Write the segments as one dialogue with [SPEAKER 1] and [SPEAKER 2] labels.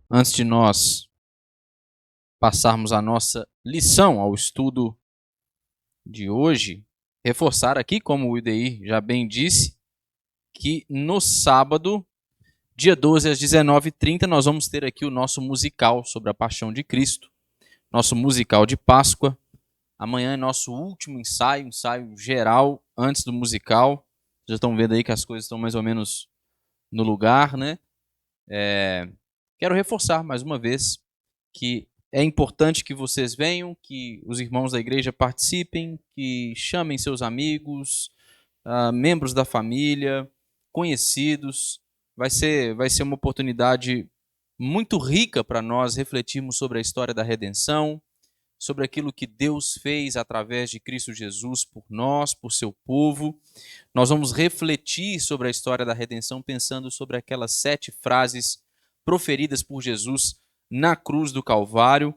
[SPEAKER 1] Antes de nós passarmos a nossa lição ao estudo de hoje, reforçar aqui, como o IDI já bem disse, que no sábado, dia 12 às 19h30, nós vamos ter aqui o nosso musical sobre a Paixão de Cristo, nosso musical de Páscoa. Amanhã é nosso último ensaio geral antes do musical. Já estão vendo aí que as coisas estão mais ou menos no lugar, né? Quero reforçar mais uma vez que é importante que vocês venham, que os irmãos da igreja participem, que chamem seus amigos, membros da família, conhecidos. Vai ser uma oportunidade muito rica para nós refletirmos sobre a história da redenção, sobre aquilo que Deus fez através de Cristo Jesus por nós, por seu povo. Nós vamos refletir sobre a história da redenção pensando sobre aquelas 7 frases proferidas por Jesus na cruz do Calvário.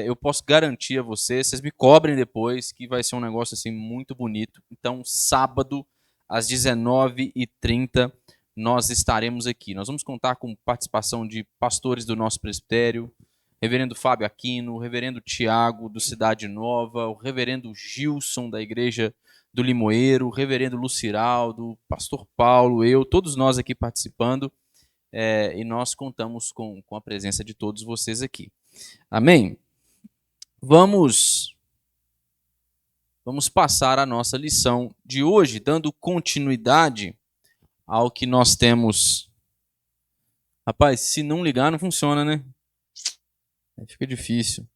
[SPEAKER 1] Eu posso garantir a vocês me cobrem depois, que vai ser um negócio assim muito bonito. Então, sábado, às 19h30, nós estaremos aqui. Nós vamos contar com participação de pastores do nosso presbitério, reverendo Fábio Aquino, o reverendo Tiago, do Cidade Nova, o reverendo Gilson, da Igreja do Limoeiro, o reverendo Luciraldo, o pastor Paulo, eu, todos nós aqui participando, e nós contamos com a presença de todos vocês aqui. Amém? Vamos passar a nossa lição de hoje, dando continuidade ao que nós temos. Rapaz, se não ligar, não funciona, né? Aí fica difícil.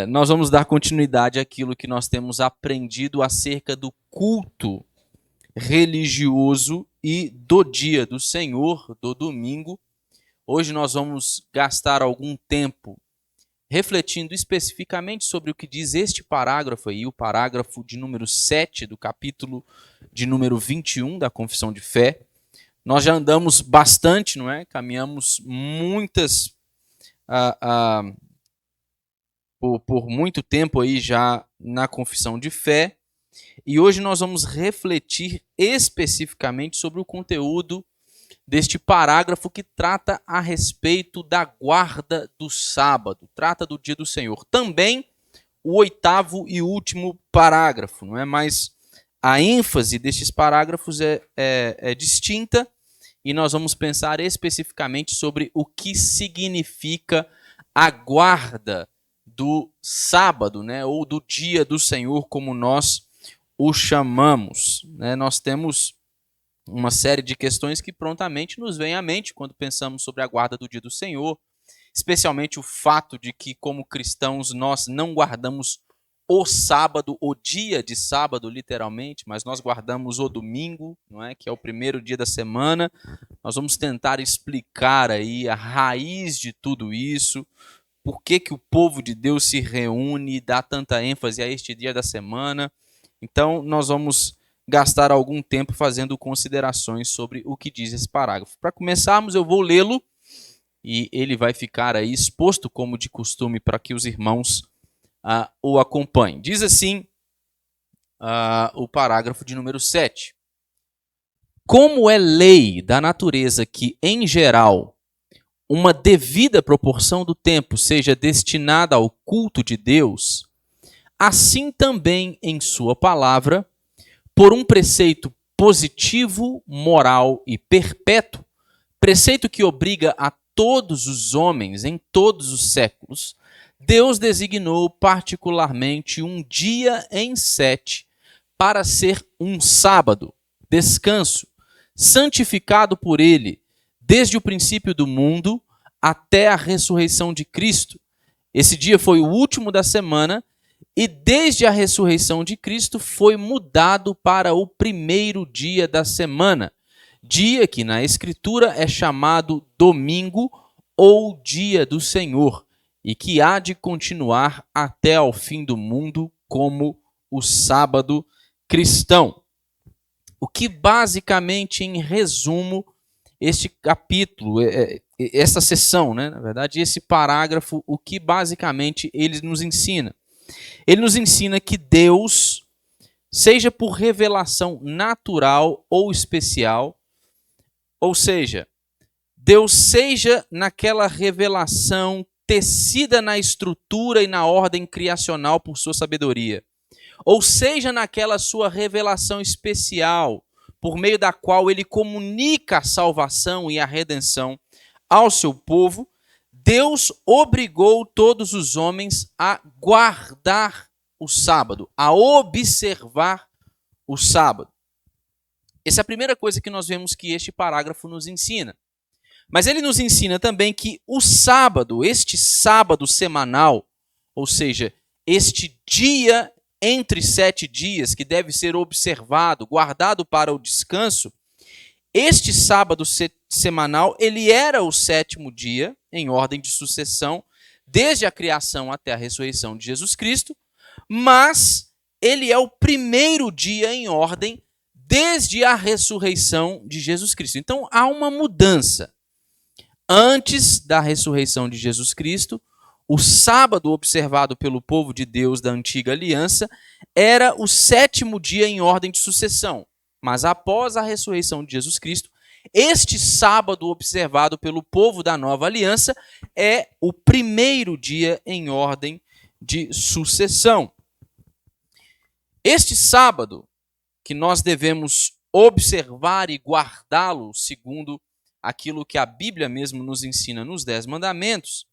[SPEAKER 1] Nós vamos dar continuidade àquilo que nós temos aprendido acerca do culto religioso e do dia do Senhor, do domingo. Hoje nós vamos gastar algum tempo refletindo especificamente sobre o que diz este parágrafo aí, o parágrafo de número 7 do capítulo de número 21 da Confissão de Fé. Nós já andamos bastante, não é? Caminhamos muitas por muito tempo aí já na Confissão de Fé, e hoje nós vamos refletir especificamente sobre o conteúdo deste parágrafo que trata a respeito da guarda do sábado, trata do dia do Senhor. Também o 8º e último parágrafo, não é? Mas a ênfase destes parágrafos é distinta, e nós vamos pensar especificamente sobre o que significa a guarda do sábado, né? Ou do dia do Senhor, como nós o chamamos, né? Nós temos uma série de questões que prontamente nos vêm à mente quando pensamos sobre a guarda do dia do Senhor, especialmente o fato de que, como cristãos, nós não guardamos o sábado, o dia de sábado, literalmente, mas nós guardamos o domingo, não é? Que é o primeiro dia da semana. Nós vamos tentar explicar aí a raiz de tudo isso, por que o povo de Deus se reúne e dá tanta ênfase a este dia da semana. Então, nós vamos gastar algum tempo fazendo considerações sobre o que diz esse parágrafo. Para começarmos, eu vou lê-lo e ele vai ficar aí exposto, como de costume, para que os irmãos o acompanhem. Diz assim o parágrafo de número 7. Como é lei da natureza que, em geral, uma devida proporção do tempo seja destinada ao culto de Deus, assim também em sua palavra, por um preceito positivo, moral e perpétuo, preceito que obriga a todos os homens em todos os séculos, Deus designou particularmente um dia em 7 para ser um sábado, descanso, santificado por ele desde o princípio do mundo até a ressurreição de Cristo. Esse dia foi o último da semana e desde a ressurreição de Cristo foi mudado para o primeiro dia da semana, dia que na Escritura é chamado domingo ou dia do Senhor, e que há de continuar até ao fim do mundo como o sábado cristão. O que basicamente, em resumo, este capítulo, essa seção, né, na verdade, esse parágrafo, o que basicamente ele nos ensina? Ele nos ensina que Deus, seja por revelação natural ou especial, ou seja, Deus seja naquela revelação tecida na estrutura e na ordem criacional por sua sabedoria, ou seja naquela sua revelação especial, por meio da qual ele comunica a salvação e a redenção ao seu povo, Deus obrigou todos os homens a guardar o sábado, a observar o sábado. Essa é a primeira coisa que nós vemos que este parágrafo nos ensina. Mas ele nos ensina também que o sábado, este sábado semanal, ou seja, este dia entre 7 dias que deve ser observado, guardado para o descanso, este sábado semanal, ele era o 7º dia, em ordem de sucessão, desde a criação até a ressurreição de Jesus Cristo, mas ele é o primeiro dia em ordem desde a ressurreição de Jesus Cristo. Então, há uma mudança. Antes da ressurreição de Jesus Cristo, o sábado observado pelo povo de Deus da antiga aliança era o 7º dia em ordem de sucessão. Mas após a ressurreição de Jesus Cristo, este sábado observado pelo povo da nova aliança é o primeiro dia em ordem de sucessão. Este sábado, que nós devemos observar e guardá-lo segundo aquilo que a Bíblia mesmo nos ensina nos 10 mandamentos,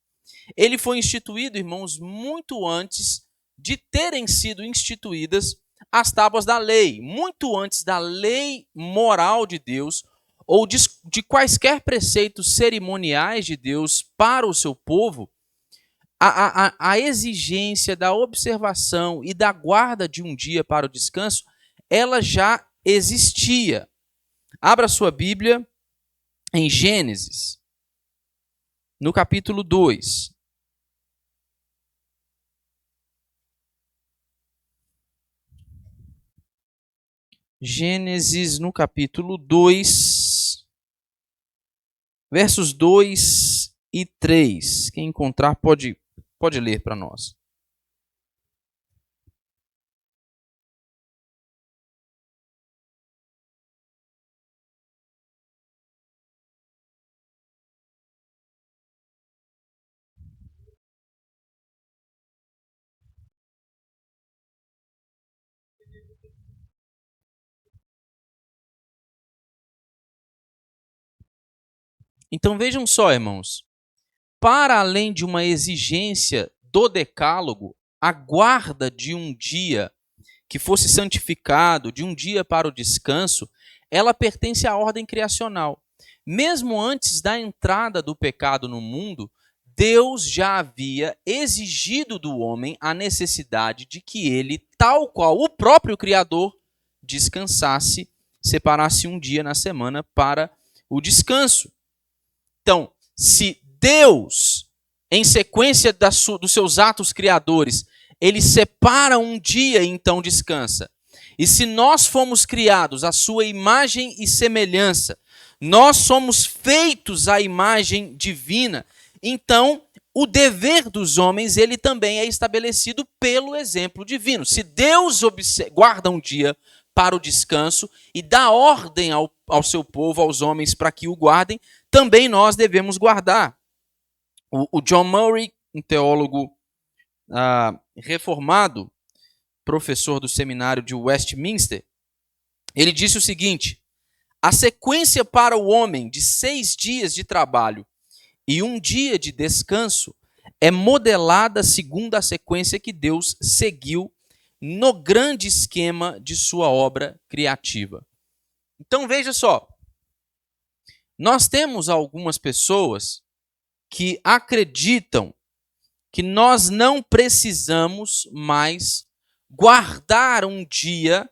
[SPEAKER 1] ele foi instituído, irmãos, muito antes de terem sido instituídas as tábuas da lei, muito antes da lei moral de Deus ou de quaisquer preceitos cerimoniais de Deus para o seu povo. A exigência da observação e da guarda de um dia para o descanso, ela já existia. Abra sua Bíblia em Gênesis, no capítulo 2. Gênesis, no capítulo 2, versos 2 e 3. Quem encontrar pode ler para nós. Então vejam só, irmãos, para além de uma exigência do decálogo, a guarda de um dia que fosse santificado, de um dia para o descanso, ela pertence à ordem criacional. Mesmo antes da entrada do pecado no mundo, Deus já havia exigido do homem a necessidade de que ele, tal qual o próprio Criador, descansasse, separasse um dia na semana para o descanso. Então, se Deus, em sequência dos seus atos criadores, ele separa um dia e então descansa. E se nós fomos criados à sua imagem e semelhança, nós somos feitos à imagem divina, então o dever dos homens ele também é estabelecido pelo exemplo divino. Se Deus guarda um dia para o descanso e dá ordem ao seu povo, aos homens, para que o guardem, também nós devemos guardar. O John Murray, um teólogo reformado, professor do seminário de Westminster, ele disse o seguinte: a sequência para o homem de 6 dias de trabalho e um dia de descanso é modelada segundo a sequência que Deus seguiu no grande esquema de sua obra criativa. Então veja só, nós temos algumas pessoas que acreditam que nós não precisamos mais guardar um dia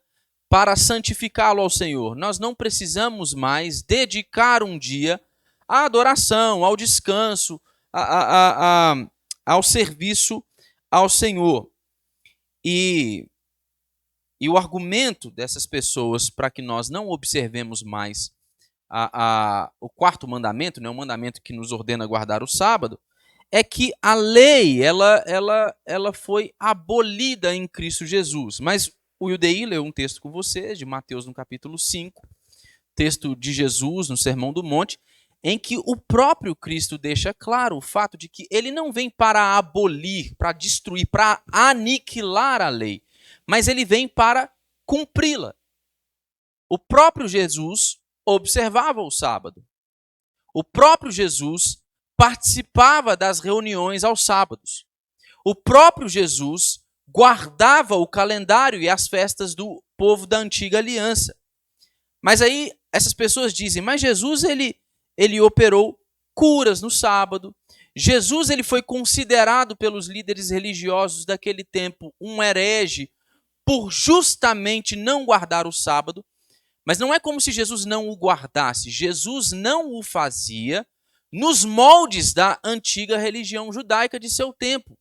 [SPEAKER 1] para santificá-lo ao Senhor. Nós não precisamos mais dedicar um dia à adoração, ao descanso, ao serviço ao Senhor. E o argumento dessas pessoas para que nós não observemos mais o 4º mandamento, né, o mandamento que nos ordena guardar o sábado, é que a lei ela foi abolida em Cristo Jesus. Mas o Ildei leu um texto com vocês, de Mateus no capítulo 5, texto de Jesus no Sermão do Monte. em que o próprio Cristo deixa claro o fato de que ele não vem para abolir, para destruir, para aniquilar a lei, mas ele vem para cumpri-la. O próprio Jesus observava o sábado. O próprio Jesus participava das reuniões aos sábados. O próprio Jesus guardava o calendário e as festas do povo da antiga aliança. Mas aí essas pessoas dizem, mas Jesus ele operou curas no sábado. Jesus ele foi considerado pelos líderes religiosos daquele tempo um herege por justamente não guardar o sábado. Mas não é como se Jesus não o guardasse. Jesus não o fazia nos moldes da antiga religião judaica de seu tempo.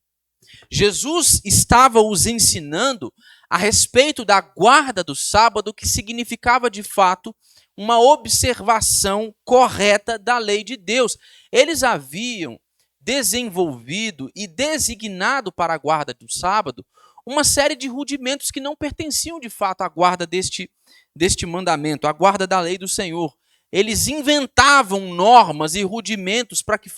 [SPEAKER 1] Jesus estava os ensinando a respeito da guarda do sábado, que significava de fato uma observação correta da lei de Deus. Eles haviam desenvolvido e designado para a guarda do sábado uma série de rudimentos que não pertenciam de fato à guarda deste mandamento, à guarda da lei do Senhor. Eles inventavam normas e rudimentos para que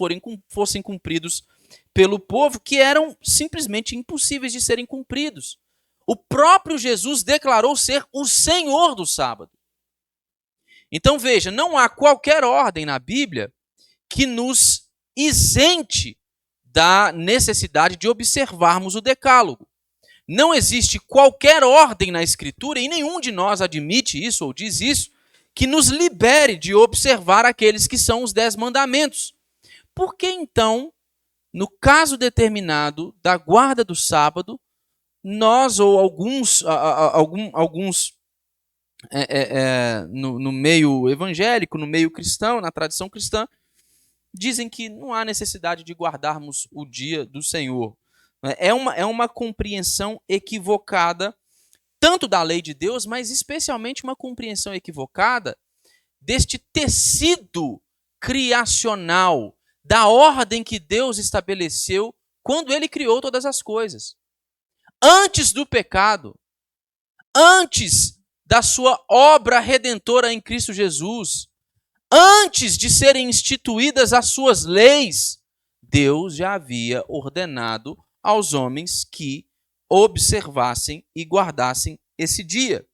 [SPEAKER 1] fossem cumpridos pelo povo, que eram simplesmente impossíveis de serem cumpridos. O próprio Jesus declarou ser o Senhor do sábado. Então veja, não há qualquer ordem na Bíblia que nos isente da necessidade de observarmos o decálogo. Não existe qualquer ordem na Escritura, e nenhum de nós admite isso ou diz isso, que nos libere de observar aqueles que são os 10 mandamentos. Por que então, no caso determinado da guarda do sábado, nós ou alguns no meio evangélico, no meio cristão, na tradição cristã, dizem que não há necessidade de guardarmos o dia do Senhor? É uma compreensão equivocada, tanto da lei de Deus, mas especialmente uma compreensão equivocada deste tecido criacional, da ordem que Deus estabeleceu quando ele criou todas as coisas. Antes do pecado, antes da sua obra redentora em Cristo Jesus, antes de serem instituídas as suas leis, Deus já havia ordenado aos homens que observassem e guardassem esse dia.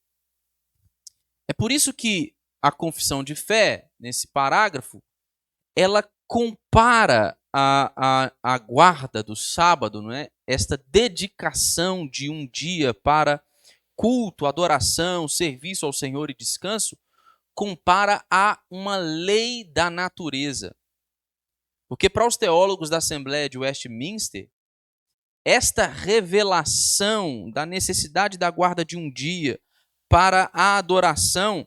[SPEAKER 1] É por isso que a confissão de fé, nesse parágrafo, ela compara a guarda do sábado, não é? Esta dedicação de um dia para culto, adoração, serviço ao Senhor e descanso, compara a uma lei da natureza. Porque para os teólogos da Assembleia de Westminster, esta revelação da necessidade da guarda de um dia para a adoração,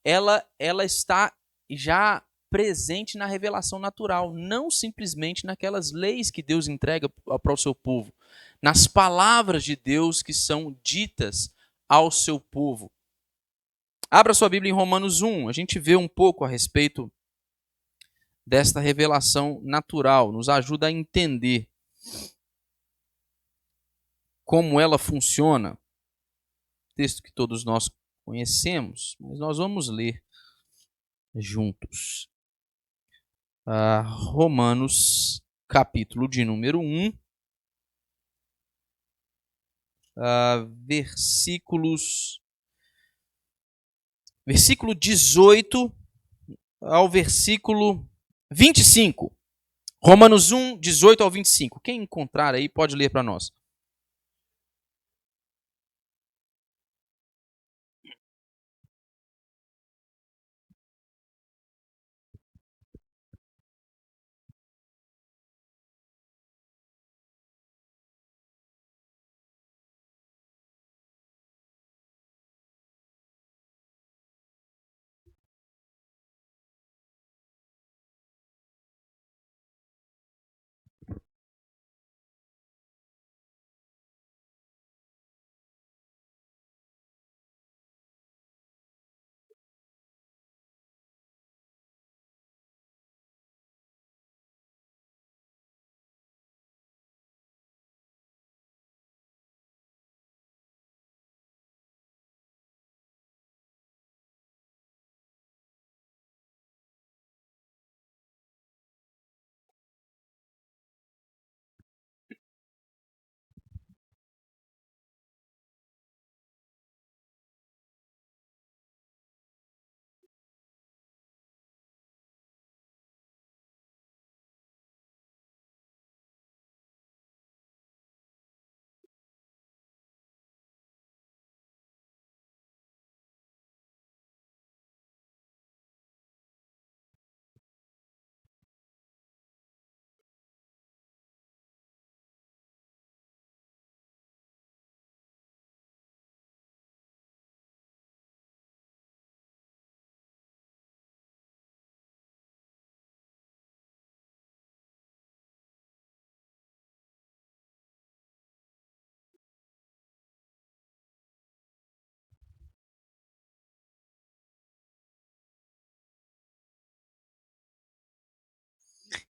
[SPEAKER 1] ela está já presente na revelação natural, não simplesmente naquelas leis que Deus entrega para o seu povo, nas palavras de Deus que são ditas ao seu povo. Abra sua Bíblia em Romanos 1, a gente vê um pouco a respeito desta revelação natural, nos ajuda a entender como ela funciona. Texto que todos nós conhecemos, mas nós vamos ler juntos. Romanos, capítulo de número 1, versículo 18 ao versículo 25. Romanos 1, 18 ao 25. Quem encontrar aí pode ler para nós.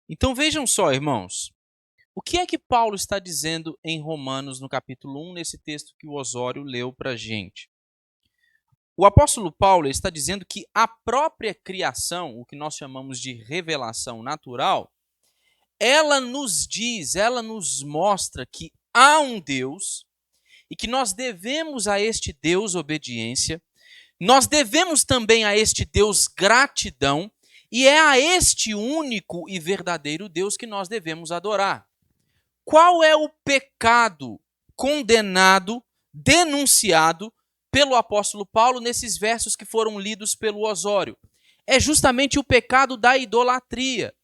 [SPEAKER 1] Então vejam só, irmãos, o que é que Paulo está dizendo em Romanos, no capítulo 1, nesse texto que o Osório leu para a gente? O apóstolo Paulo está dizendo que a própria criação, o que nós chamamos de revelação natural, ela nos diz, ela nos mostra que há um Deus e que nós devemos a este Deus obediência, nós devemos também a este Deus gratidão, e é a este único e verdadeiro Deus que nós devemos adorar. Qual é o pecado condenado, denunciado pelo apóstolo Paulo nesses versos que foram lidos pelo Osório? É justamente o pecado da idolatria.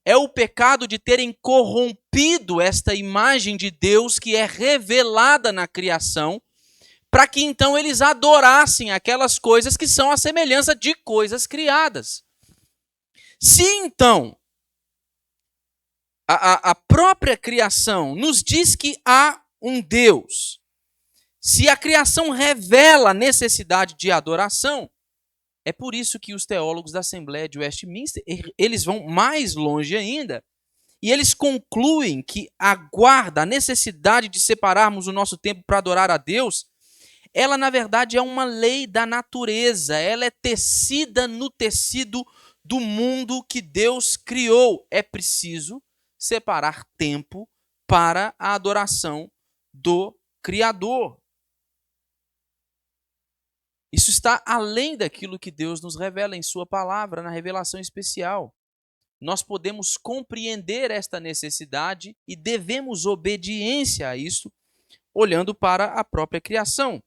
[SPEAKER 1] É o pecado de terem corrompido esta imagem de Deus que é revelada na criação, para que então eles adorassem aquelas coisas que são a semelhança de coisas criadas. Se então a própria criação nos diz que há um Deus, se a criação revela a necessidade de adoração, é por isso que os teólogos da Assembleia de Westminster, eles vão mais longe ainda, e eles concluem que a necessidade de separarmos o nosso tempo para adorar a Deus, ela na verdade é uma lei da natureza, ela é tecida no tecido do mundo que Deus criou. É preciso separar tempo para a adoração do Criador. Isso está além daquilo que Deus nos revela em sua palavra, na revelação especial. Nós podemos compreender esta necessidade e devemos obediência a isso, olhando para a própria criação.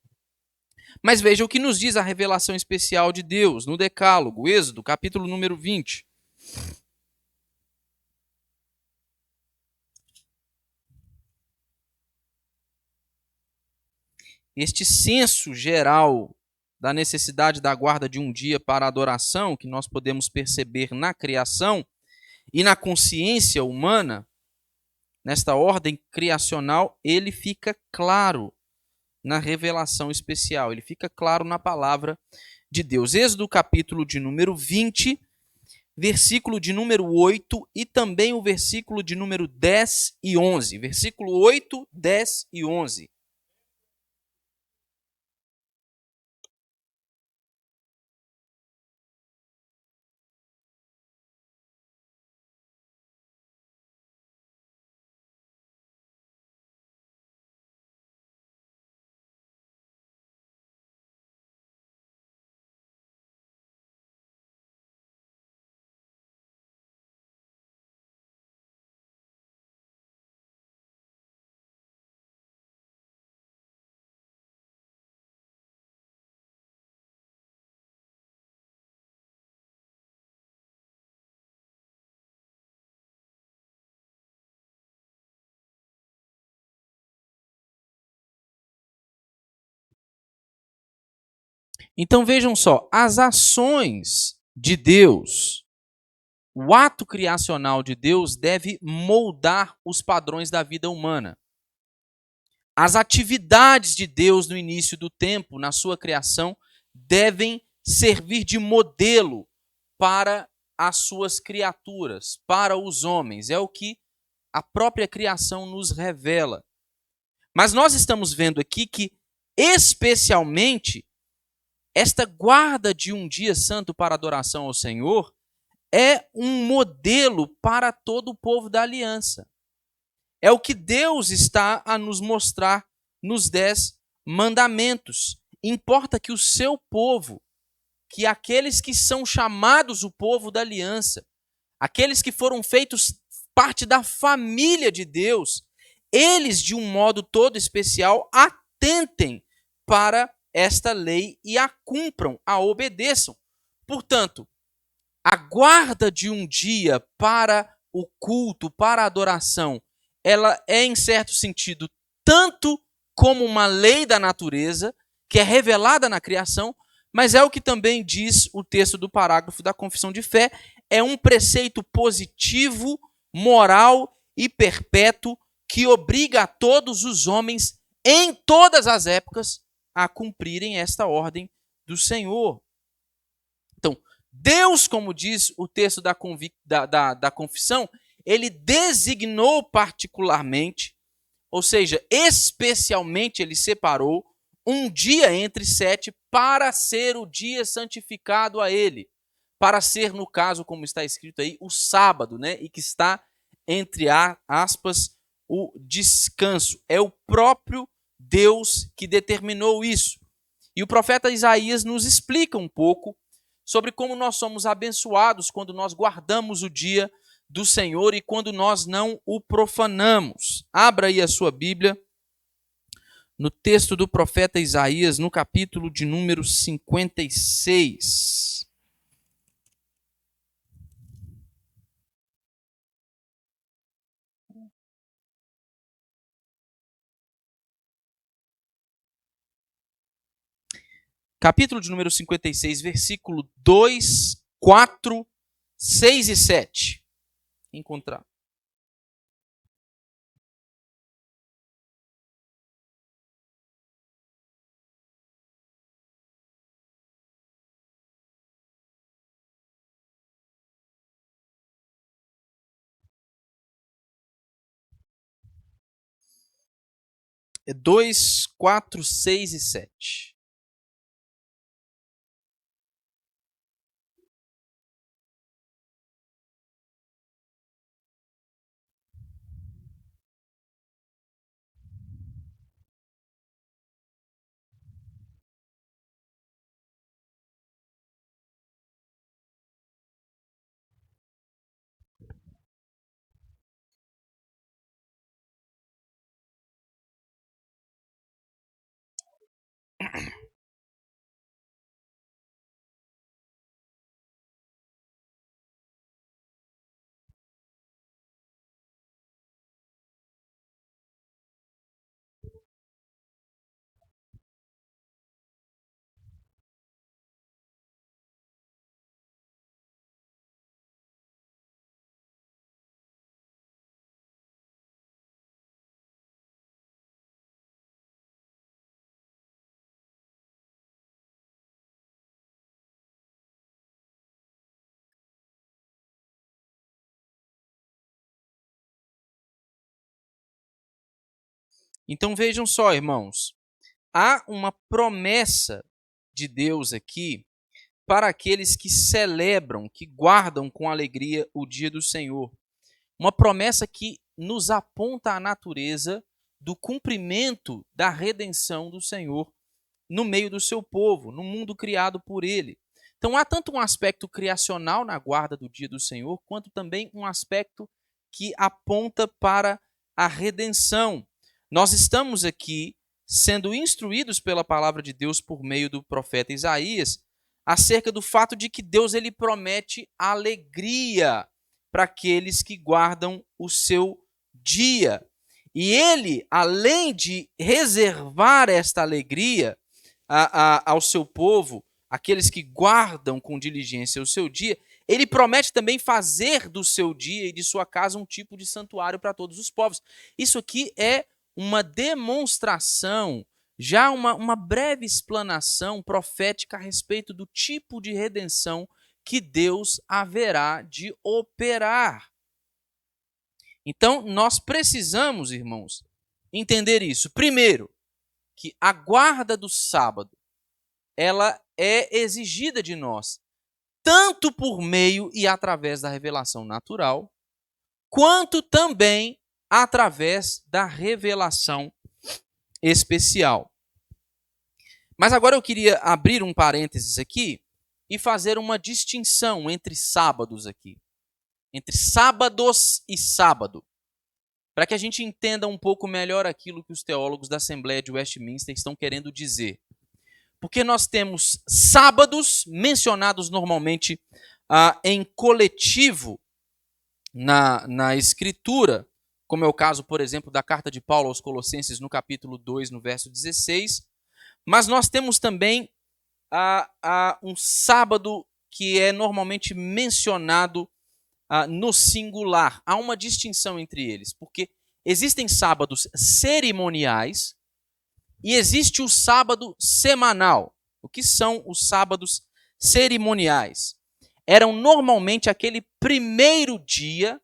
[SPEAKER 1] Mas veja o que nos diz a revelação especial de Deus no Decálogo, Êxodo, capítulo número 20. Este senso geral da necessidade da guarda de um dia para a adoração, que nós podemos perceber na criação e na consciência humana, nesta ordem criacional, ele fica claro na revelação especial, ele fica claro na palavra de Deus. Êxodo capítulo de número 20, versículo de número 8 e também o versículo de número 10 e 11. Versículo 8, 10 e 11. Então vejam só, as ações de Deus, o ato criacional de Deus deve moldar os padrões da vida humana. As atividades de Deus no início do tempo, na sua criação, devem servir de modelo para as suas criaturas, para os homens. É o que a própria criação nos revela. Mas nós estamos vendo aqui que, especialmente, esta guarda de um dia santo para adoração ao Senhor é um modelo para todo o povo da aliança. É o que Deus está a nos mostrar nos 10 mandamentos. Importa que o seu povo, que aqueles que são chamados o povo da aliança, aqueles que foram feitos parte da família de Deus, eles, de um modo todo especial, atentem para esta lei e a cumpram, a obedeçam. Portanto, a guarda de um dia para o culto, para a adoração, ela é, em certo sentido, tanto como uma lei da natureza, que é revelada na criação, mas é o que também diz o texto do parágrafo da Confissão de Fé, é um preceito positivo, moral e perpétuo que obriga a todos os homens, em todas as épocas, a cumprirem esta ordem do Senhor. Então, Deus, como diz o texto da confissão, ele designou particularmente, ou seja, especialmente ele separou um dia entre 7 para ser o dia santificado a ele. Para ser, no caso, como está escrito aí, o sábado, né? E que está, entre aspas, o descanso. É o próprio Deus que determinou isso. E o profeta Isaías nos explica um pouco sobre como nós somos abençoados quando nós guardamos o dia do Senhor e quando nós não o profanamos. Abra aí a sua Bíblia no texto do profeta Isaías, no capítulo de número 56. Capítulo de número 56, versículo 2, 4, 6 e 7. Encontrar. É 2, 4, 6 e 7. Então vejam só, irmãos, há uma promessa de Deus aqui para aqueles que celebram, que guardam com alegria o dia do Senhor. Uma promessa que nos aponta a natureza do cumprimento da redenção do Senhor no meio do seu povo, no mundo criado por ele. Então há tanto um aspecto criacional na guarda do dia do Senhor, quanto também um aspecto que aponta para a redenção. Nós estamos aqui sendo instruídos pela palavra de Deus por meio do profeta Isaías acerca do fato de que Deus ele promete alegria para aqueles que guardam o seu dia. E ele, além de reservar esta alegria ao seu povo, aqueles que guardam com diligência o seu dia, ele promete também fazer do seu dia e de sua casa um tipo de santuário para todos os povos. Isso aqui é uma demonstração, já uma breve explanação profética a respeito do tipo de redenção que Deus haverá de operar. Então, nós precisamos, irmãos, entender isso. Primeiro, que a guarda do sábado, ela é exigida de nós, tanto por meio e através da revelação natural, quanto também através da revelação especial. Mas agora eu queria abrir um parênteses aqui e fazer uma distinção entre sábados aqui. Entre sábados e sábado. Para que a gente entenda um pouco melhor aquilo que os teólogos da Assembleia de Westminster estão querendo dizer. Porque nós temos sábados mencionados normalmente em coletivo na Escritura, como é o caso, por exemplo, da carta de Paulo aos Colossenses no capítulo 2, no verso 16. Mas nós temos também um sábado que é normalmente mencionado no singular. Há uma distinção entre eles, porque existem sábados cerimoniais e existe o sábado semanal. O que são os sábados cerimoniais? eram normalmente aquele primeiro dia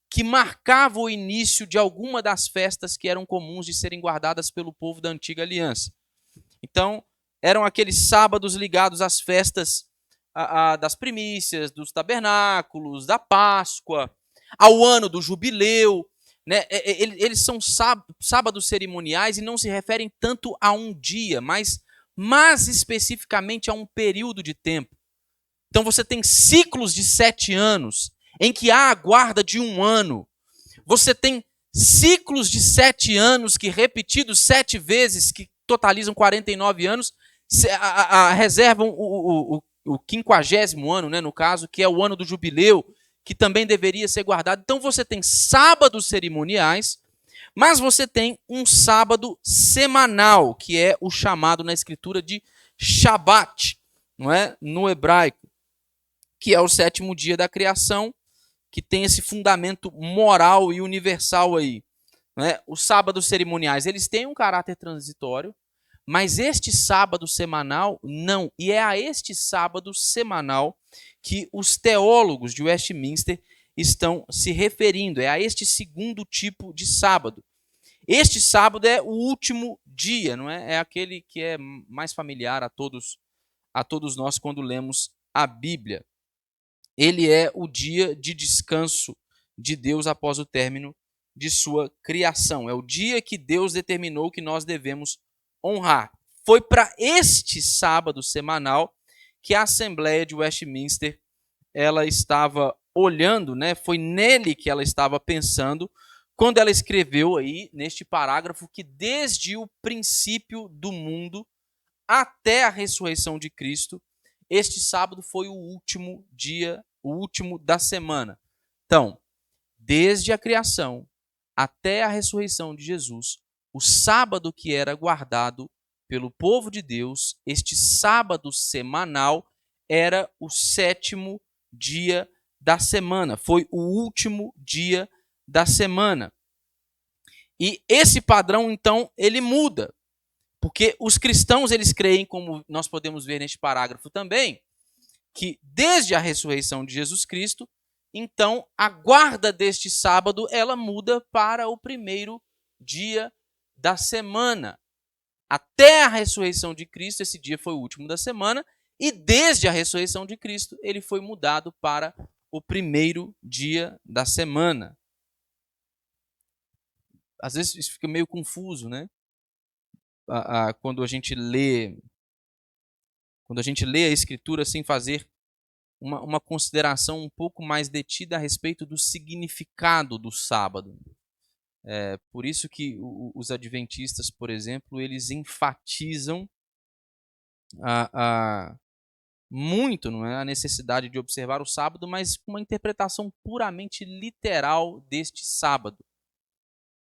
[SPEAKER 1] que marcava o início de alguma das festas que eram comuns de serem guardadas pelo povo da antiga aliança. Então, eram aqueles sábados ligados às festas das primícias, dos tabernáculos, da Páscoa, ao ano do jubileu. Né? Eles são sábados cerimoniais e não se referem tanto a um dia, mas especificamente a um período de tempo. Então você tem ciclos de 7 anos, em que há a guarda de 1 ano. Você tem ciclos de 7 anos, que repetidos 7 vezes, que totalizam 49 anos, reservam o 50º ano, né, no caso, que é o ano do jubileu, que também deveria ser guardado. Então você tem sábados cerimoniais, mas você tem um sábado semanal, que é o chamado na escritura de Shabat, não é? No hebraico, que é o 7º dia da criação, que tem esse fundamento moral e universal aí. Né? Os sábados cerimoniais, eles têm um caráter transitório, mas este sábado semanal, não. E é a este sábado semanal que os teólogos de Westminster estão se referindo. É a este segundo tipo de sábado. Este sábado é o último dia, não é? É aquele que é mais familiar a todos nós quando lemos a Bíblia. Ele é o dia de descanso de Deus após o término de sua criação. É o dia que Deus determinou que nós devemos honrar. Foi para este sábado semanal que a Assembleia de Westminster ela estava olhando, né? Foi nele que ela estava pensando quando ela escreveu aí neste parágrafo que desde o princípio do mundo até a ressurreição de Cristo, este sábado foi o último dia, o último da semana. Então, desde a criação até a ressurreição de Jesus, o sábado que era guardado pelo povo de Deus, este sábado semanal, era o 7º dia da semana. Foi o último dia da semana. E esse padrão, então, ele muda. Porque os cristãos, eles creem, como nós podemos ver neste parágrafo também, que desde a ressurreição de Jesus Cristo, então a guarda deste sábado, ela muda para o primeiro dia da semana. Até a ressurreição de Cristo, esse dia foi o último da semana, e desde a ressurreição de Cristo, ele foi mudado para o primeiro dia da semana. Às vezes isso fica meio confuso, né? Quando a gente lê a Escritura sem fazer uma consideração um pouco mais detida a respeito do significado do sábado. Por isso que os adventistas, por exemplo, eles enfatizam muito, não é, a necessidade de observar o sábado, mas com uma interpretação puramente literal deste sábado.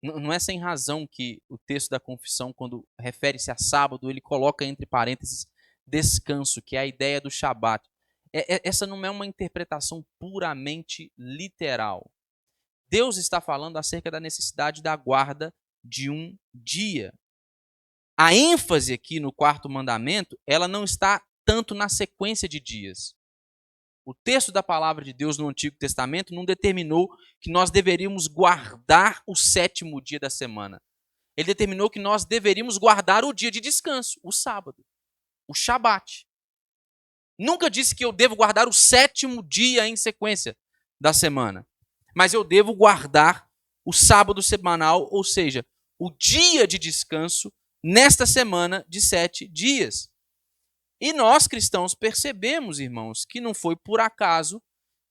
[SPEAKER 1] Não é sem razão que o texto da confissão, quando refere-se a sábado, ele coloca entre parênteses descanso, que é a ideia do Shabat. Essa não é uma interpretação puramente literal. Deus está falando acerca da necessidade da guarda de um dia. A ênfase aqui no 4º mandamento, ela não está tanto na sequência de dias. O texto da palavra de Deus no Antigo Testamento não determinou que nós deveríamos guardar o 7º dia da semana. Ele determinou que nós deveríamos guardar o dia de descanso, o sábado, o Shabat. Nunca disse que eu devo guardar o 7º dia em sequência da semana. Mas eu devo guardar o sábado semanal, ou seja, o dia de descanso nesta semana de 7 dias. E nós, cristãos, percebemos, irmãos, que não foi por acaso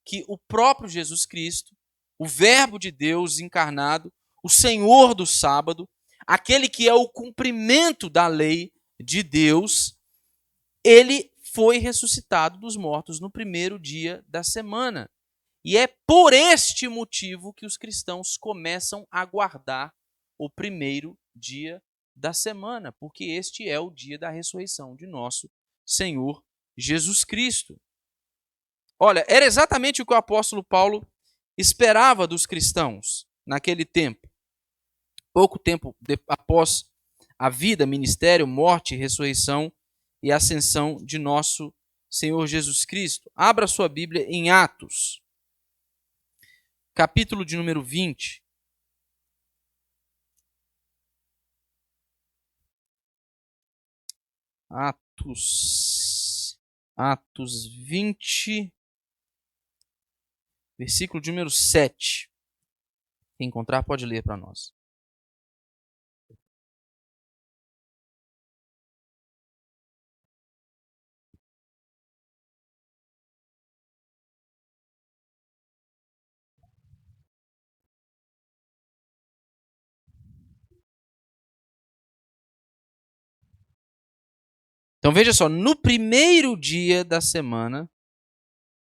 [SPEAKER 1] que o próprio Jesus Cristo, o Verbo de Deus encarnado, o Senhor do sábado, aquele que é o cumprimento da lei de Deus, ele foi ressuscitado dos mortos no primeiro dia da semana. E é por este motivo que os cristãos começam a guardar o primeiro dia da semana, porque este é o dia da ressurreição de nosso Senhor Jesus Cristo. Olha, era exatamente o que o apóstolo Paulo esperava dos cristãos naquele tempo. Pouco tempo após a vida, ministério, morte, ressurreição e ascensão de nosso Senhor Jesus Cristo, abra sua Bíblia em Atos, capítulo de número 20. Atos 20, versículo de número 7. Quem encontrar pode ler para nós. Então veja só, no primeiro dia da semana,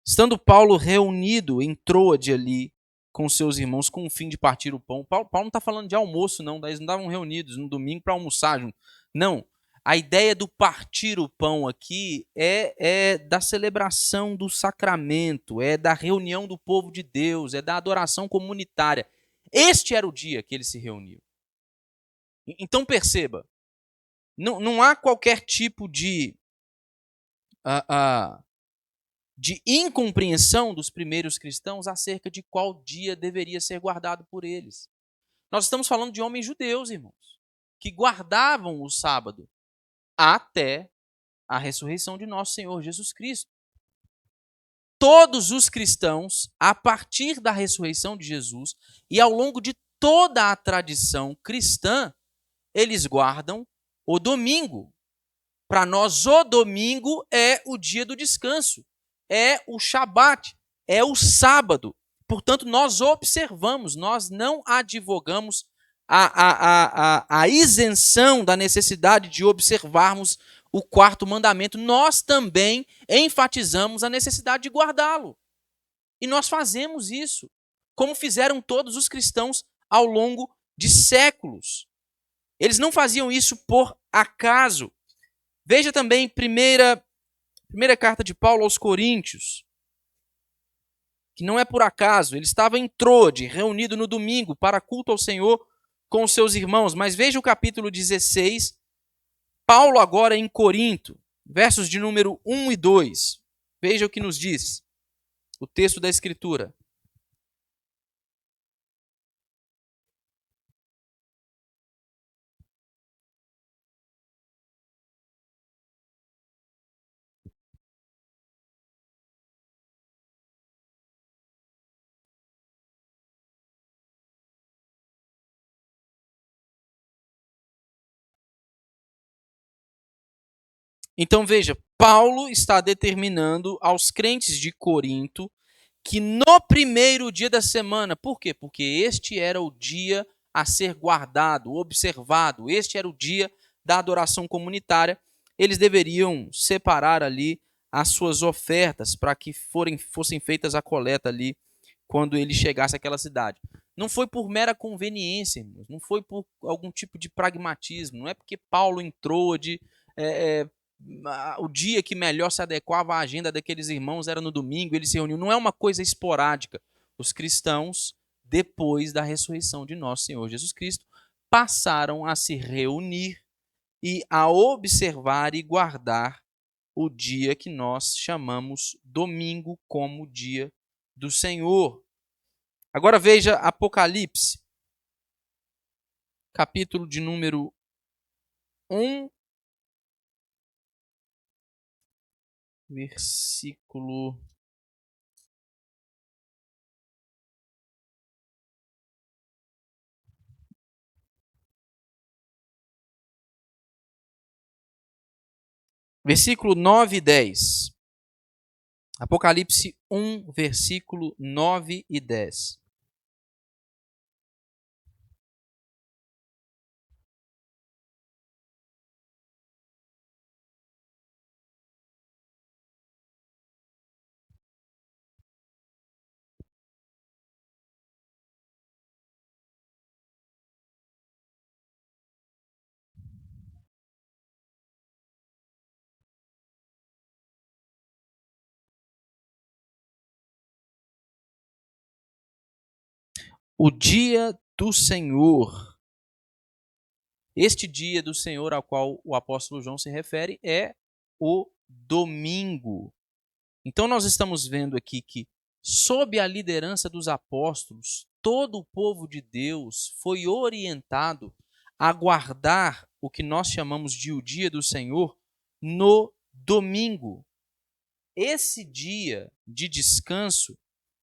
[SPEAKER 1] estando Paulo reunido em Troade ali com seus irmãos com o fim de partir o pão. Paulo não está falando de almoço, não. Eles não estavam reunidos no domingo para almoçar junto. Não. A ideia do partir o pão aqui é da celebração do sacramento, é da reunião do povo de Deus, é da adoração comunitária. Este era o dia que eles se reuniam. Então perceba, não há qualquer tipo de incompreensão dos primeiros cristãos acerca de qual dia deveria ser guardado por eles. Nós estamos falando de homens judeus, irmãos, que guardavam o sábado até a ressurreição de nosso Senhor Jesus Cristo. Todos os cristãos, a partir da ressurreição de Jesus e ao longo de toda a tradição cristã, eles guardam o domingo. Para nós, o domingo é o dia do descanso, é o Shabat, é o sábado. Portanto, nós observamos, nós não advogamos a isenção da necessidade de observarmos o quarto mandamento. Nós também enfatizamos a necessidade de guardá-lo. E nós fazemos isso, como fizeram todos os cristãos ao longo de séculos. Eles não faziam isso por acaso. Veja também primeira carta de Paulo aos Coríntios, que não é por acaso. Ele estava em Troade, reunido no domingo para culto ao Senhor com os seus irmãos. Mas veja o capítulo 16, Paulo agora em Corinto, versos de número 1 e 2. Veja o que nos diz o texto da Escritura. Então veja, Paulo está determinando aos crentes de Corinto que no primeiro dia da semana, por quê? Porque este era o dia a ser guardado, observado, este era o dia da adoração comunitária, eles deveriam separar ali as suas ofertas para que fossem feitas a coleta ali quando ele chegasse àquela cidade. Não foi por mera conveniência, irmãos, não foi por algum tipo de pragmatismo, não é porque Paulo entrou o dia que melhor se adequava à agenda daqueles irmãos era no domingo, eles se reuniam. Não é uma coisa esporádica. Os cristãos, depois da ressurreição de nosso Senhor Jesus Cristo, passaram a se reunir e a observar e guardar o dia que nós chamamos domingo como dia do Senhor. Agora veja Apocalipse, capítulo de número 1, versículo versículo 9 e 10. Apocalipse 1, versículo 9 e 10. O dia do Senhor. Este dia do Senhor ao qual o apóstolo João se refere é o domingo. Então nós estamos vendo aqui que, sob a liderança dos apóstolos, todo o povo de Deus foi orientado a guardar o que nós chamamos de o dia do Senhor no domingo. Esse dia de descanso,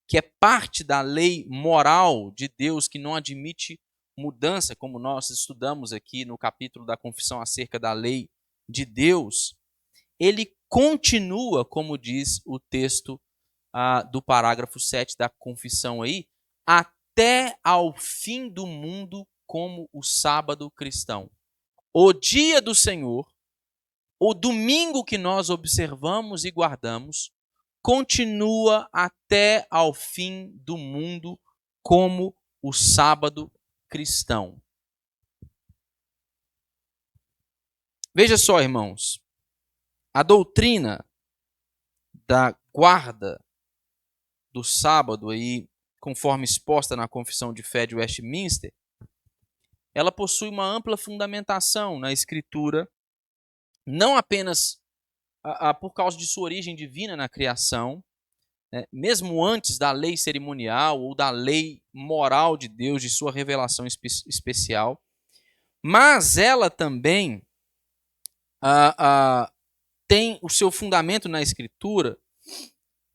[SPEAKER 1] que é parte da lei moral de Deus, que não admite mudança, como nós estudamos aqui no capítulo da confissão acerca da lei de Deus, ele continua, como diz o texto do parágrafo 7 da confissão aí, até ao fim do mundo, como o sábado cristão. O dia do Senhor, o domingo que nós observamos e guardamos, continua até ao fim do mundo como o sábado cristão. Veja só, irmãos, a doutrina da guarda do sábado, aí, conforme exposta na Confissão de Fé de Westminster, ela possui uma ampla fundamentação na Escritura, não apenas por causa de sua origem divina na criação, mesmo antes da lei cerimonial ou da lei moral de Deus, de sua revelação especial, mas ela também tem o seu fundamento na Escritura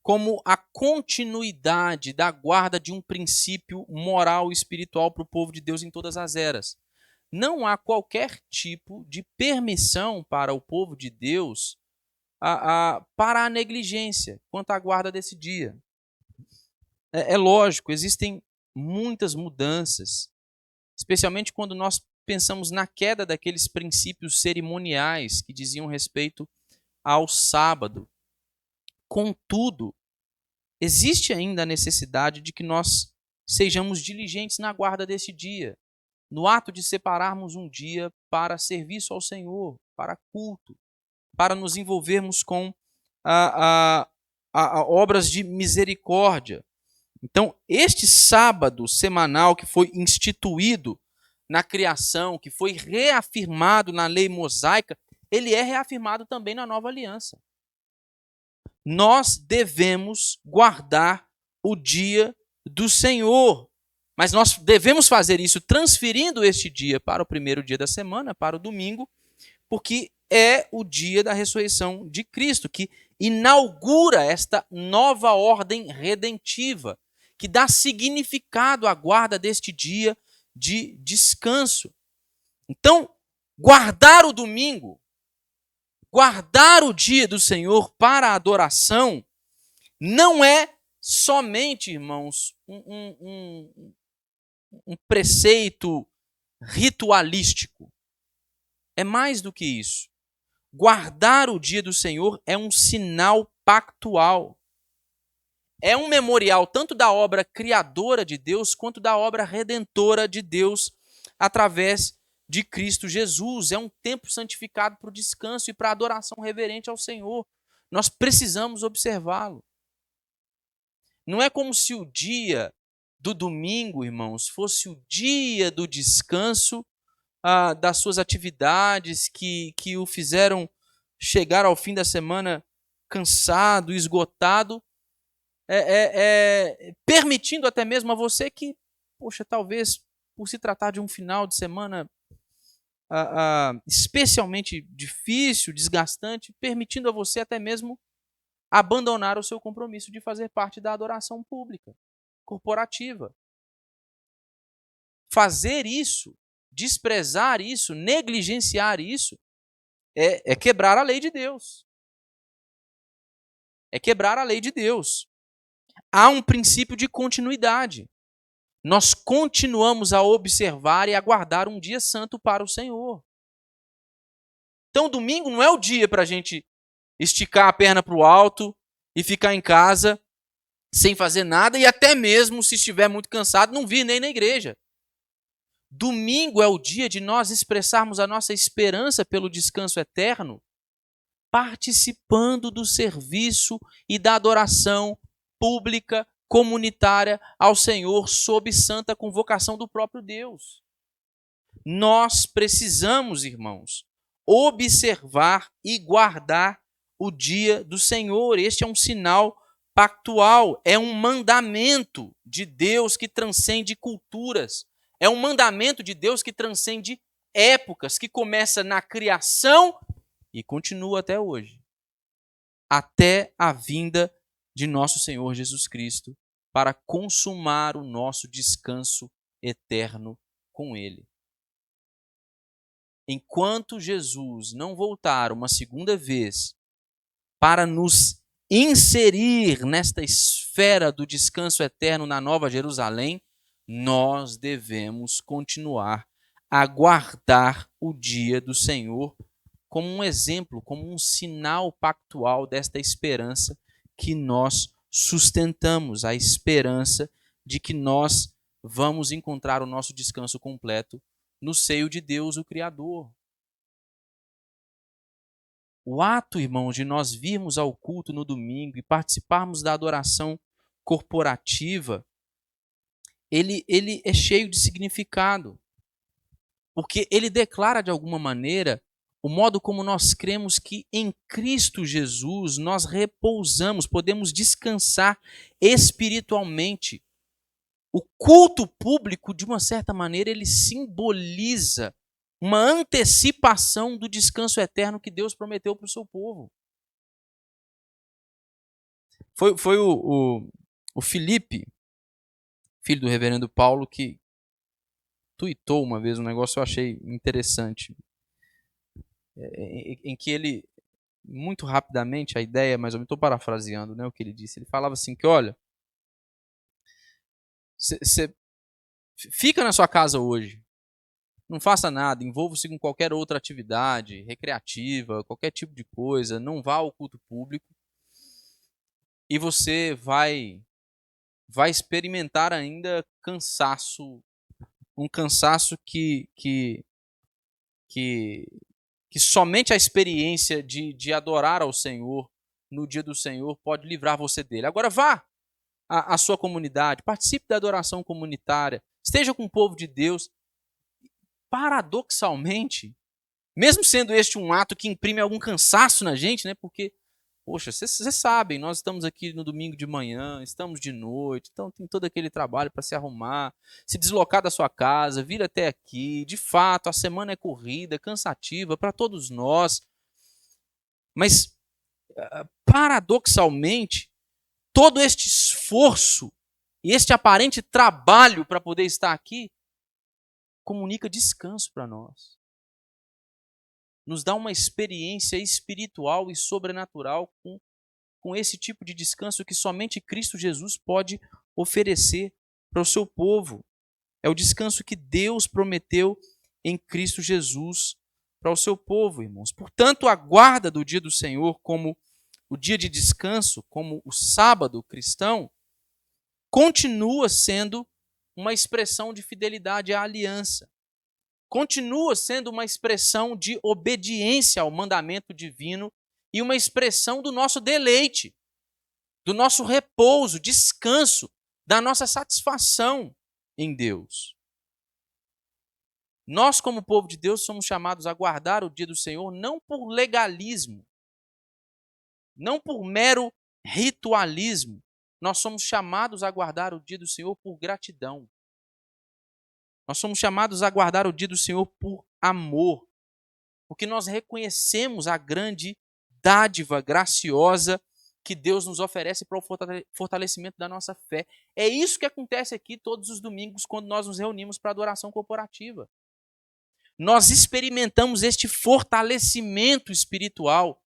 [SPEAKER 1] como a continuidade da guarda de um princípio moral e espiritual para o povo de Deus em todas as eras. Não há qualquer tipo de permissão para o povo de Deus para a negligência quanto à guarda desse dia. É lógico, existem muitas mudanças, especialmente quando nós pensamos na queda daqueles princípios cerimoniais que diziam respeito ao sábado. Contudo, existe ainda a necessidade de que nós sejamos diligentes na guarda desse dia, no ato de separarmos um dia para serviço ao Senhor, para culto, para nos envolvermos com obras de misericórdia. Então, este sábado semanal que foi instituído na criação, que foi reafirmado na lei mosaica, ele é reafirmado também na nova aliança. Nós devemos guardar o dia do Senhor, mas nós devemos fazer isso transferindo este dia para o primeiro dia da semana, para o domingo, porque é o dia da ressurreição de Cristo, que inaugura esta nova ordem redentiva, que dá significado à guarda deste dia de descanso. Então, guardar o domingo, guardar o dia do Senhor para a adoração, não é somente, irmãos, um preceito ritualístico. É mais do que isso. Guardar o dia do Senhor é um sinal pactual. É um memorial tanto da obra criadora de Deus quanto da obra redentora de Deus através de Cristo Jesus. É um tempo santificado para o descanso e para a adoração reverente ao Senhor. Nós precisamos observá-lo. Não é como se o dia do domingo, irmãos, fosse o dia do descanso das suas atividades que o fizeram chegar ao fim da semana cansado, esgotado, permitindo até mesmo a você que, poxa, talvez por se tratar de um final de semana especialmente difícil, desgastante, permitindo a você até mesmo abandonar o seu compromisso de fazer parte da adoração pública, corporativa. Fazer isso, desprezar isso, negligenciar isso, é quebrar a lei de Deus. É quebrar a lei de Deus. Há um princípio de continuidade. Nós continuamos a observar e a guardar um dia santo para o Senhor. Então, domingo não é o dia para a gente esticar a perna para o alto e ficar em casa sem fazer nada e até mesmo, se estiver muito cansado, não vir nem na igreja. Domingo é o dia de nós expressarmos a nossa esperança pelo descanso eterno, participando do serviço e da adoração pública, comunitária ao Senhor, sob santa convocação do próprio Deus. Nós precisamos, irmãos, observar e guardar o dia do Senhor. Este é um sinal pactual, é um mandamento de Deus que transcende culturas. É um mandamento de Deus que transcende épocas, que começa na criação e continua até hoje. Até a vinda de nosso Senhor Jesus Cristo para consumar o nosso descanso eterno com Ele. Enquanto Jesus não voltar uma segunda vez para nos inserir nesta esfera do descanso eterno na Nova Jerusalém, nós devemos continuar a guardar o dia do Senhor como um exemplo, como um sinal pactual desta esperança que nós sustentamos, a esperança de que nós vamos encontrar o nosso descanso completo no seio de Deus, o Criador. O ato, irmãos, de nós virmos ao culto no domingo e participarmos da adoração corporativa, ele é cheio de significado, porque ele declara de alguma maneira o modo como nós cremos que em Cristo Jesus nós repousamos, podemos descansar espiritualmente. O culto público, de uma certa maneira, ele simboliza uma antecipação do descanso eterno que Deus prometeu para o seu povo. Foi o Felipe, filho do reverendo Paulo, que tuitou uma vez um negócio que eu achei interessante, em que ele, muito rapidamente, a ideia, mais ou menos, estou parafraseando, né, o que ele disse, ele falava assim que, olha, você fica na sua casa hoje, não faça nada, envolva-se com qualquer outra atividade recreativa, qualquer tipo de coisa, não vá ao culto público e você vai experimentar ainda cansaço, um cansaço que somente a experiência de adorar ao Senhor no dia do Senhor pode livrar você dele. Agora vá à sua comunidade, participe da adoração comunitária, esteja com o povo de Deus. Paradoxalmente, mesmo sendo este um ato que imprime algum cansaço na gente, né? Porque, poxa, vocês sabem, nós estamos aqui no domingo de manhã, estamos de noite, então tem todo aquele trabalho para se arrumar, se deslocar da sua casa, vir até aqui. De fato, a semana é corrida, cansativa para todos nós. Mas, paradoxalmente, todo este esforço e este aparente trabalho para poder estar aqui comunica descanso para nós. Nos dá uma experiência espiritual e sobrenatural com esse tipo de descanso que somente Cristo Jesus pode oferecer para o seu povo. É o descanso que Deus prometeu em Cristo Jesus para o seu povo, irmãos. Portanto, a guarda do dia do Senhor como o dia de descanso, como o sábado cristão, continua sendo uma expressão de fidelidade à aliança. Continua sendo uma expressão de obediência ao mandamento divino e uma expressão do nosso deleite, do nosso repouso, descanso, da nossa satisfação em Deus. Nós, como povo de Deus, somos chamados a guardar o dia do Senhor não por legalismo, não por mero ritualismo. Nós somos chamados a guardar o dia do Senhor por gratidão. Nós somos chamados a guardar o dia do Senhor por amor, porque nós reconhecemos a grande dádiva graciosa que Deus nos oferece para o fortalecimento da nossa fé. É isso que acontece aqui todos os domingos quando nós nos reunimos para adoração corporativa. Nós experimentamos este fortalecimento espiritual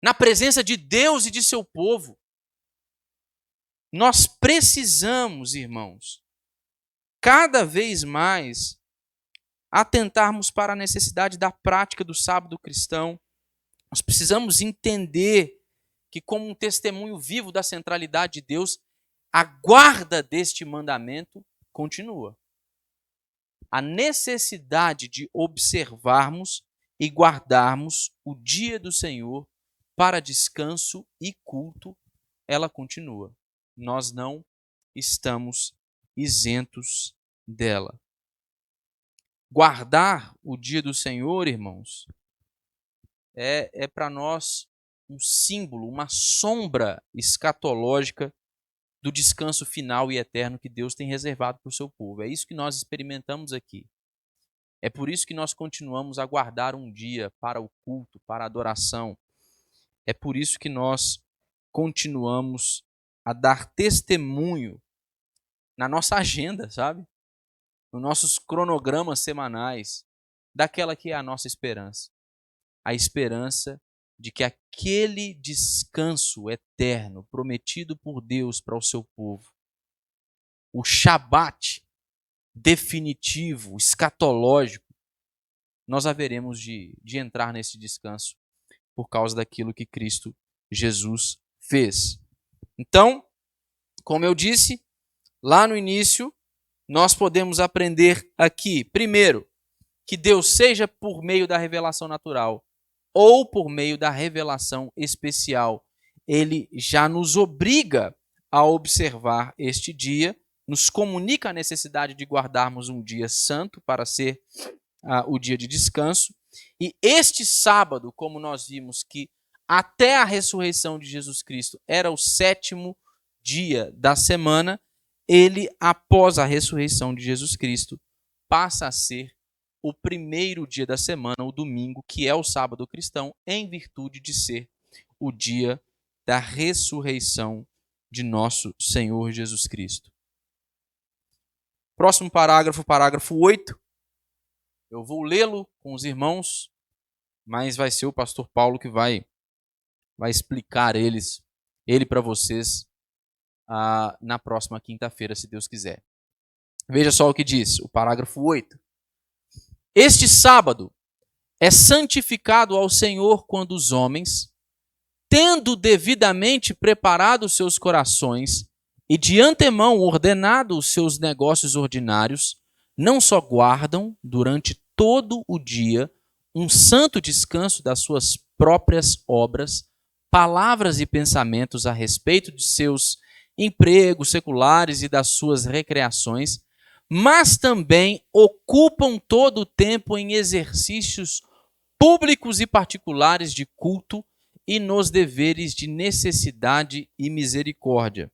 [SPEAKER 1] na presença de Deus e de seu povo. Nós precisamos, irmãos, cada vez mais atentarmos para a necessidade da prática do sábado cristão. Nós precisamos entender que, como um testemunho vivo da centralidade de Deus, a guarda deste mandamento continua. A necessidade de observarmos e guardarmos o dia do Senhor para descanso e culto, ela continua. Nós não estamos isentos dela. Guardar o dia do Senhor, irmãos, é para nós um símbolo, uma sombra escatológica do descanso final e eterno que Deus tem reservado para o seu povo. É isso que nós experimentamos aqui. É por isso que nós continuamos a guardar um dia para o culto, para a adoração. É por isso que nós continuamos a dar testemunho na nossa agenda, sabe? Nos nossos cronogramas semanais, daquela que é a nossa esperança. A esperança de que aquele descanso eterno prometido por Deus para o seu povo, o Shabat definitivo, escatológico, nós haveremos de entrar nesse descanso por causa daquilo que Cristo Jesus fez. Então, como eu disse lá no início, nós podemos aprender aqui, primeiro, que Deus, seja por meio da revelação natural ou por meio da revelação especial, ele já nos obriga a observar este dia, nos comunica a necessidade de guardarmos um dia santo para ser o dia de descanso. E este sábado, como nós vimos que até a ressurreição de Jesus Cristo era o 7º dia da semana, ele, após a ressurreição de Jesus Cristo, passa a ser o primeiro dia da semana, o domingo, que é o sábado cristão, em virtude de ser o dia da ressurreição de nosso Senhor Jesus Cristo. Próximo parágrafo, parágrafo 8. Eu vou lê-lo com os irmãos, mas vai ser o pastor Paulo que vai explicar ele para vocês na próxima quinta-feira, se Deus quiser. Veja só o que diz o parágrafo 8. Este sábado é santificado ao Senhor quando os homens, tendo devidamente preparado seus corações e de antemão ordenado os seus negócios ordinários, não só guardam durante todo o dia um santo descanso das suas próprias obras, palavras e pensamentos a respeito de seus empregos seculares e das suas recreações, mas também ocupam todo o tempo em exercícios públicos e particulares de culto e nos deveres de necessidade e misericórdia.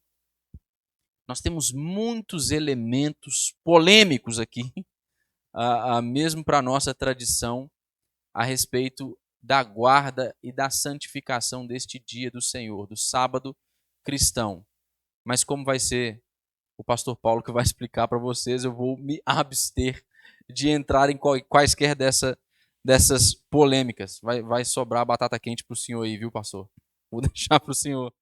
[SPEAKER 1] Nós temos muitos elementos polêmicos aqui, mesmo para a nossa tradição, a respeito da guarda e da santificação deste dia do Senhor, do sábado cristão. Mas como vai ser o pastor Paulo que vai explicar para vocês, eu vou me abster de entrar em quaisquer dessas polêmicas. Vai sobrar batata quente para o senhor aí, viu, pastor? Vou deixar para o senhor